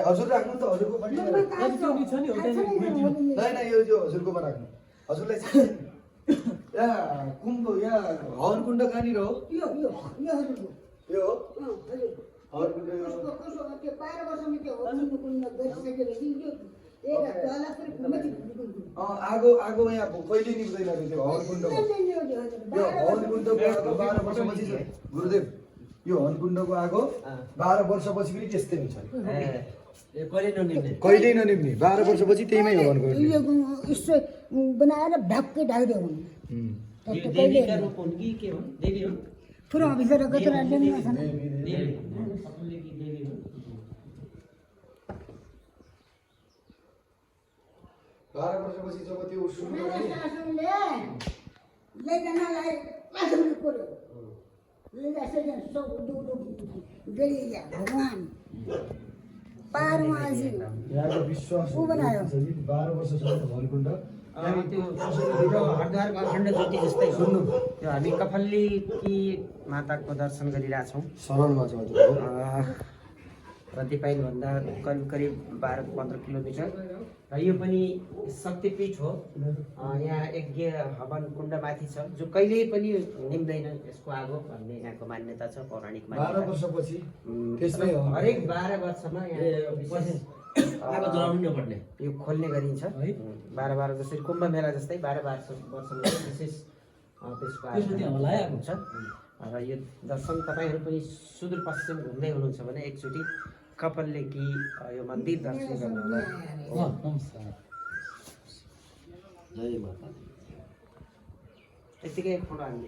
हजुर राख्नु त हजुरको पनि नै यो हजुरकोमा राख्नु हजुरलाई यहाँ कुम्भ यहाँ हवन कुण्ड कहाँनिर हो यो आगो आगो यहाँ कहिले निप्दैन त्यो हवन कुण्डको यो हवन कुण्डको आगो 12 वर्षपछि गुरुदेव यो हवन कुण्डको आगो 12 वर्षपछि पनि त्यस्तै हुन्छ कहिले ननिप्ने 12 वर्षपछि त्यहीमै हवन गर्ने बनाएर ढक्कै ढाकिदियो ठुलो अफिसर कतिवटा ल्याउनु छ 12 वर्षपछि जब त्यो सुरु गर्ने लेजनालाई माथि कोर्यो लेजनालाई सब गलिया भगवान पारमा आजी यहाँको विश्वास को बनायो 12 वर्षसम्म भनकुण्ड त्यो हरिद्वार अखण्ड ज्योति जस्तै सुन्नु त्यो हामी कफल्लीकी माताको दर्शन गरिरहेछौँ शरणमा छ प्रतिपाइलभन्दा करिब करिब 12-15 किलोमिटर र यो पनि शक्तिपीठ हो यहाँ यज्ञ हवन कुण्ड माथि छ जो कहिल्यै पनि निम्दैन यसको आगो भन्ने यहाँको मान्यता छ पौराणिक 12 वर्षपछि त्यसमै हो हरेक 12 वर्षमा यहाँ आगो जलाउनु नपर्ने यो खोल्ने गरिन्छ 12 जसरी कुम्भ मेला जस्तै 12 वर्षमा विशेष त्यसको आगो हुन्छ र यो दर्शन तपाईहरु पनि सुदूरपश्चिम घुम्दै हुनुहुन्छ भने एकचोटि कपाललेकी यो मन्दिर दर्शन गर्नु होला जय माता यतिकै फोटो हाल्ने